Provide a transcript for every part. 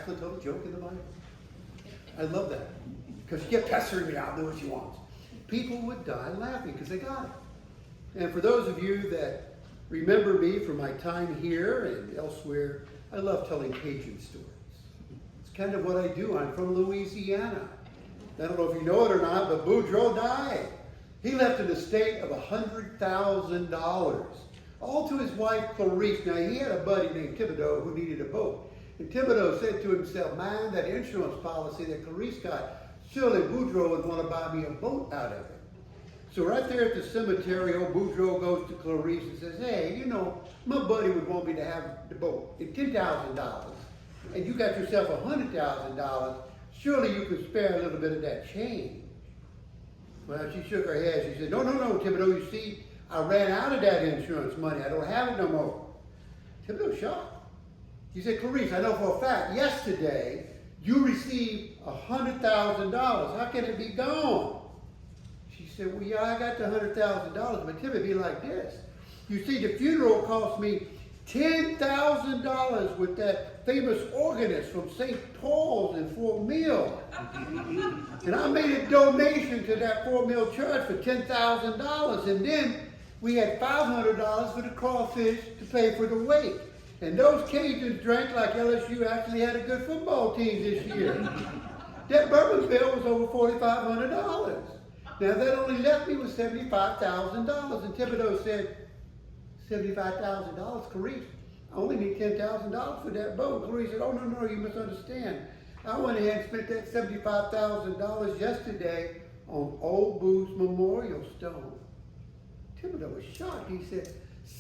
actually told a joke in the Bible. I love that. Because she kept pestering me, I'll do what she wants. People would die laughing because they got it. And for those of you that remember me from my time here and elsewhere, I love telling Cajun stories. It's kind of what I do. I'm from Louisiana. I don't know if you know it or not, but Boudreaux died. He left an estate of $100,000, all to his wife Clarice. Now, he had a buddy named Thibodeau who needed a boat. And Thibodeau said to himself, man, that insurance policy that Clarice got, surely Boudreaux would want to buy me a boat out of it. So right there at the cemetery, old Boudreaux goes to Clarice and says, hey, you know, my buddy would want me to have the boat at $10,000, and you got yourself $100,000. Surely you could spare a little bit of that change. Well, she shook her head. She said, no, Thibodeau, you see, I ran out of that insurance money. I don't have it no more. Thibodeau shocked. He said, Clarice, I know for a fact, yesterday, you received $100,000. How can it be gone? She said, well, yeah, I got the $100,000, but Tim, it'd be like this. You see, the funeral cost me $10,000 with that famous organist from St. Paul's in Fort Mill. And I made a donation to that Fort Mill church for $10,000. And then we had $500 for the crawfish to pay for the wake. And those Cajuns drank like LSU actually had a good football team this year. That bourbon bill was over $4,500. Now that only left me with $75,000. And Thibodeau said, $75,000, Clarice, I only need $10,000 for that boat. Clarice said, oh, no, you misunderstand. I went ahead and spent that $75,000 yesterday on Old Boo's memorial stone. Thibodeau was shocked. He said,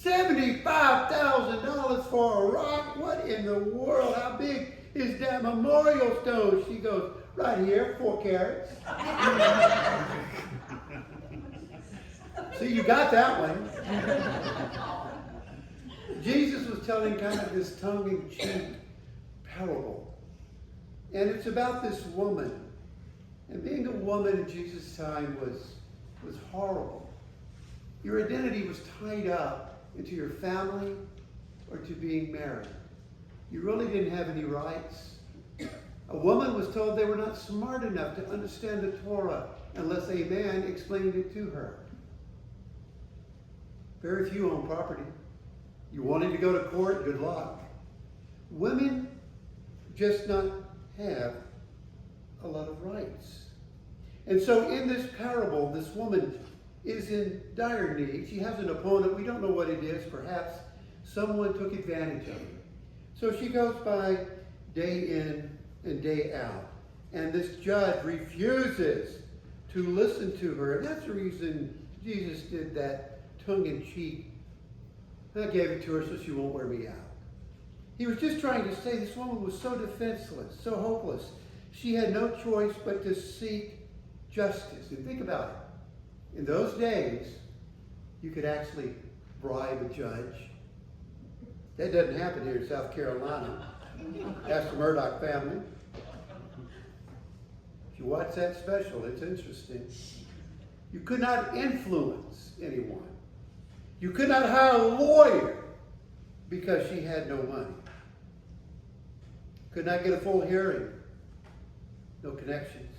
$75,000 for a rock? What in the world? How big is that memorial stone? She goes, right here, 4 carats. See, you got that one. Jesus was telling kind of this tongue-in-cheek parable. And it's about this woman. And being a woman in Jesus' time was horrible. Your identity was tied up into your family or to being married. You really didn't have any rights. A woman was told they were not smart enough to understand the Torah unless a man explained it to her. Very few own property. You wanted to go to court, good luck. Women just not have a lot of rights. And so in this parable, this woman is in dire need. She has an opponent. We don't know what it is. Perhaps someone took advantage of her. So she goes by day in and day out. And this judge refuses to listen to her. And that's the reason Jesus did that tongue-in-cheek. I gave it to her so she won't wear me out. He was just trying to say this woman was so defenseless, so hopeless. She had no choice but to seek justice. And think about it. In those days, you could actually bribe a judge. That doesn't happen here in South Carolina. Ask the Murdoch family. If you watch that special, it's interesting. You could not influence anyone. You could not hire a lawyer because she had no money. Could not get a full hearing. No connections.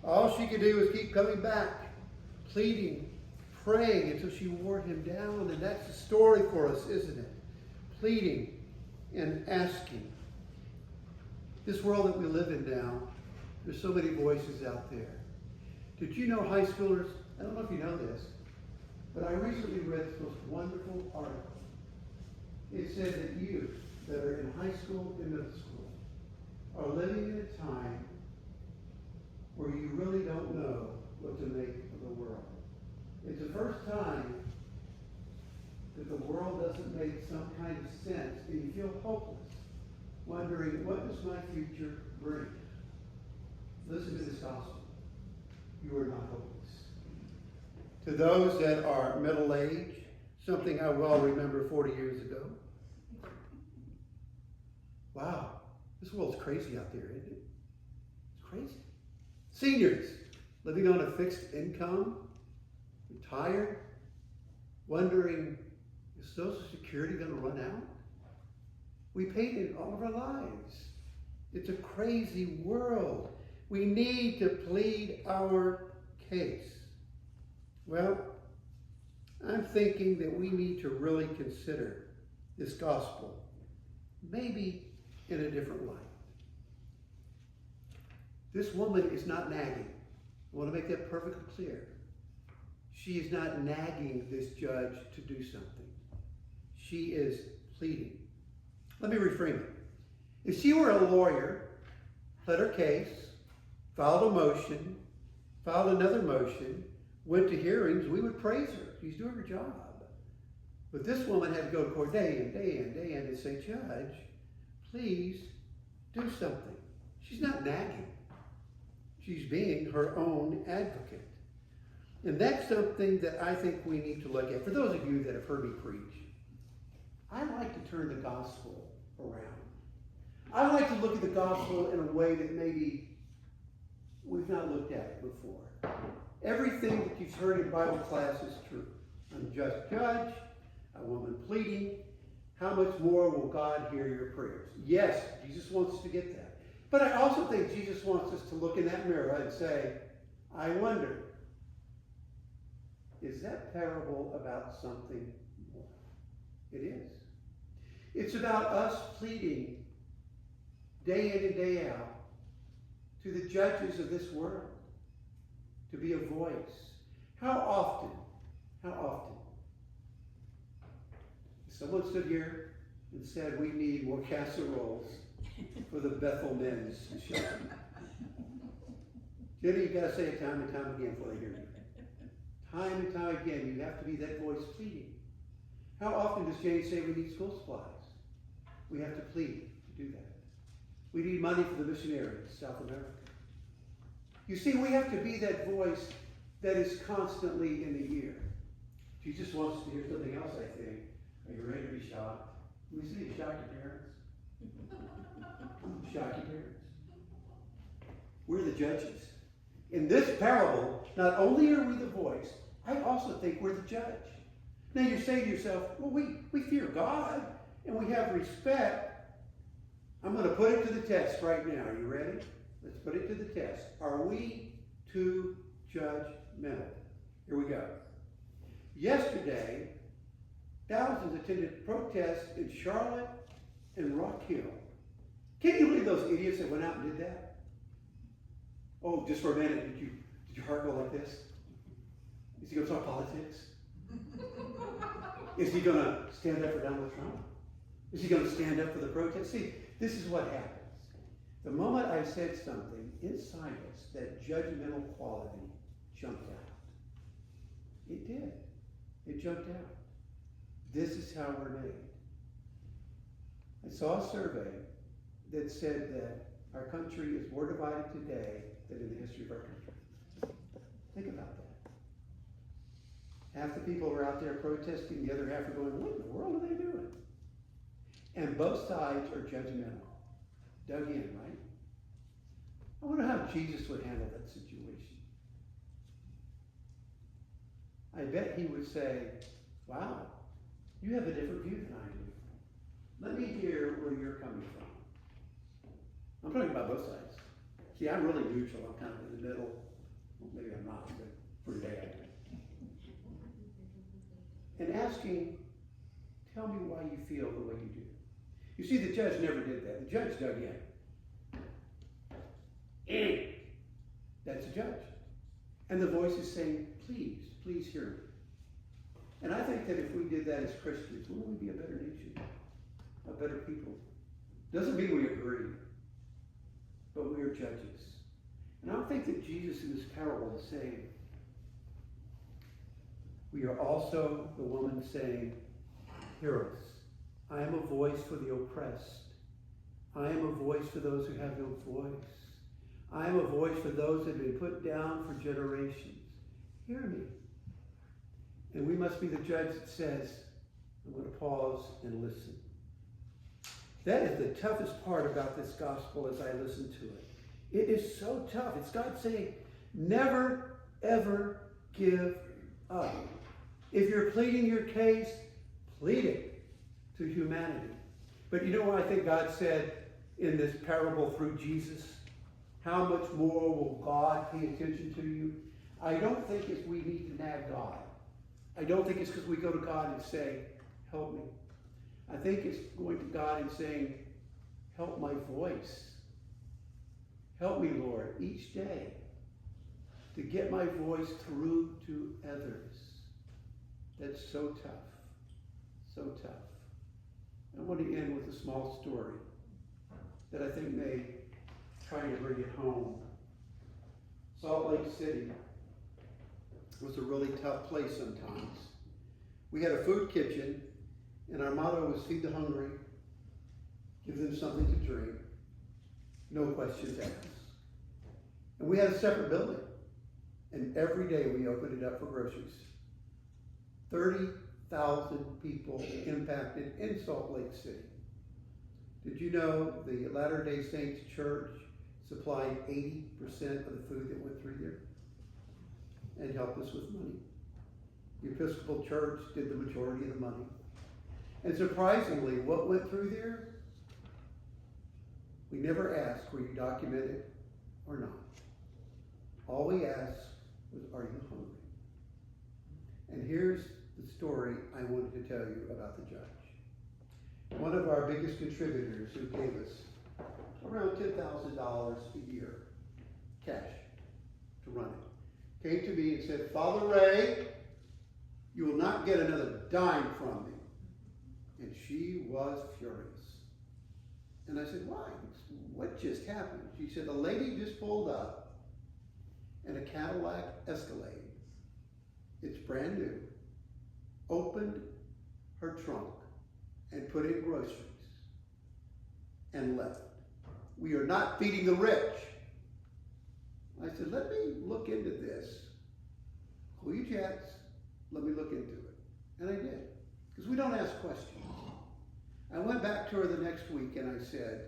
All she could do was keep coming back, pleading, praying until she wore him down. And that's the story for us, isn't it? Pleading and asking. This world that we live in now, there's so many voices out there. Did you know, high schoolers, I don't know if you know this, but I recently read this most wonderful article. It said that youth that are in high school and middle school are living in a time where you really don't know what to make of the world. It's the first time that the world doesn't make some kind of sense and you feel hopeless, wondering, what does my future bring? Listen to this gospel. You are not hopeless. To those that are middle-aged, something I well remember 40 years ago. Wow, this world's crazy out there, isn't it? It's crazy. Seniors, living on a fixed income, retired, wondering, is Social Security going to run out? We paid it all of our lives. It's a crazy world. We need to plead our case. Well, I'm thinking that we need to really consider this gospel, maybe in a different light. This woman is not nagging. I want to make that perfectly clear. She is not nagging this judge to do something. She is pleading. Let me reframe it. If she were a lawyer, pled her case, filed a motion, filed another motion, went to hearings, we would praise her. She's doing her job. But this woman had to go to court day in, day in, day in and say, Judge, please do something. She's not nagging. She's being her own advocate. And that's something that I think we need to look at. For those of you that have heard me preach, I like to turn the gospel around. I like to look at the gospel in a way that maybe we've not looked at it before. Everything that you've heard in Bible class is true. Unjust judge, a woman pleading. How much more will God hear your prayers? Yes, Jesus wants us to get that. But I also think Jesus wants us to look in that mirror and say, I wonder, is that parable about something more? It is. It's about us pleading day in and day out to the judges of this world to be a voice. How often someone stood here and said we need more casseroles for the Bethel men's shelter? Jenny, you've got to say it time and time again before they hear you. Time and time again, you have to be that voice pleading. How often does Jane say we need school supplies? We have to plead to do that. We need money for the missionaries in South America. You see, we have to be that voice that is constantly in the ear. Jesus wants to hear something else, I think. Are you ready to be shocked? We see you shock your parents. Shock your parents. We're the judges. In this parable, not only are we the voice, I also think we're the judge. Now you're saying to yourself, well, we fear God and we have respect. I'm going to put it to the test right now. Are you ready? Let's put it to the test. Are we too judgmental? Here we go. Yesterday, thousands attended protests in Charlotte and Rock Hill. Can you believe those idiots that went out and did that? Oh, just for a minute, did your heart go like this? Is he going to talk politics? Is he going to stand up for Donald Trump? Is he going to stand up for the protest? See, this is what happens. The moment I said something, inside us, that judgmental quality jumped out. It did. It jumped out. This is how we're made. I saw a survey that said that our country is more divided today than in the history of our country. Think about that. Half the people are out there protesting, the other half are going, what in the world are they doing? And both sides are judgmental. Dug in, right? I wonder how Jesus would handle that situation. I bet he would say, wow, you have a different view than I do. Let me hear where you're coming from. I'm talking about both sides. See, I'm really neutral. I'm kind of in the middle. Well, maybe I'm not, but for today I am. And asking, tell me why you feel the way you do. You see, the judge never did that. The judge dug in. That's a judge. And the voice is saying, please, please hear me. And I think that if we did that as Christians, wouldn't we be a better nation? A better people? Doesn't mean we agree, but we are judges. And I think that Jesus in this parable is saying, we are also the woman saying, hear us. I am a voice for the oppressed. I am a voice for those who have no voice. I am a voice for those that have been put down for generations. Hear me. And we must be the judge that says, I'm going to pause and listen. That is the toughest part about this gospel as I listen to it. It is so tough. It's God saying, never, ever give up. If you're pleading your case, plead it to humanity. But you know what I think God said in this parable through Jesus, how much more will God pay attention to you? I don't think it's we need to nag God. I don't think it's because we go to God and say, help me. I think it's going to God and saying, help my voice. Help me, Lord, each day to get my voice through to others. That's so tough. So tough. I want to end with a small story that I think may try to bring it home. Salt Lake City was a really tough place sometimes. We had a food kitchen, and our motto was feed the hungry, give them something to drink, no questions asked. And we had a separate building, and every day we opened it up for groceries. 30,000 people impacted in Salt Lake City. Did you know the Latter-day Saints Church supplied 80% of the food that went through there and helped us with money? The Episcopal Church did the majority of the money. And surprisingly, what went through there, we never asked, were you documented or not? All we asked was, are you hungry? And here's the story I wanted to tell you about the judge. One of our biggest contributors who gave us around $10,000 a year, cash, to run it, came to me and said, Father Ray, you will not get another dime from me. And she was furious. And I said, why? What just happened? She said, a lady just pulled up in a Cadillac Escalade. It's brand new. Opened her trunk and put in groceries and left. We are not feeding the rich. I said, let me look into this. Cool your jets. Let me look into it. And I did. Because we don't ask questions. I went back to her the next week and I said,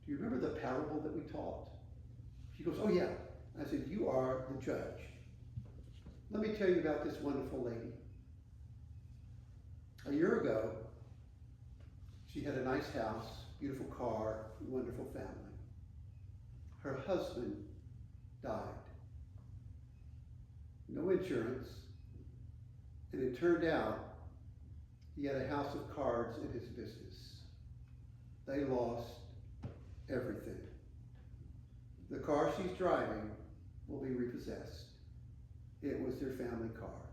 do you remember the parable that we taught? She goes, oh yeah. I said, you are the judge. Let me tell you about this wonderful lady. A year ago, she had a nice house, beautiful car, wonderful family. Her husband died. No insurance. And it turned out he had a house of cards in his business. They lost everything. The car she's driving will be repossessed. It was their family car.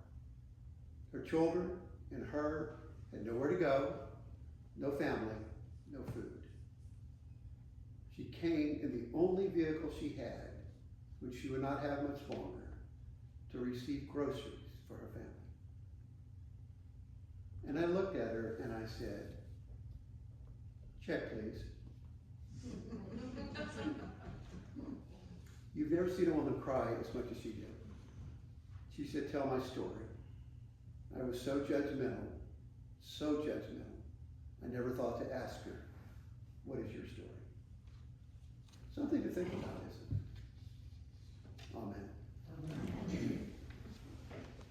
Her children and her had nowhere to go, no family, no food. She came in the only vehicle she had, which she would not have much longer, to receive groceries for her family. And I looked at her and I said, check please. You've never seen a woman cry as much as she did. She said, tell my story. I was so judgmental, so judgmental. I never thought to ask her, what is your story? Something to think about, isn't it? Amen.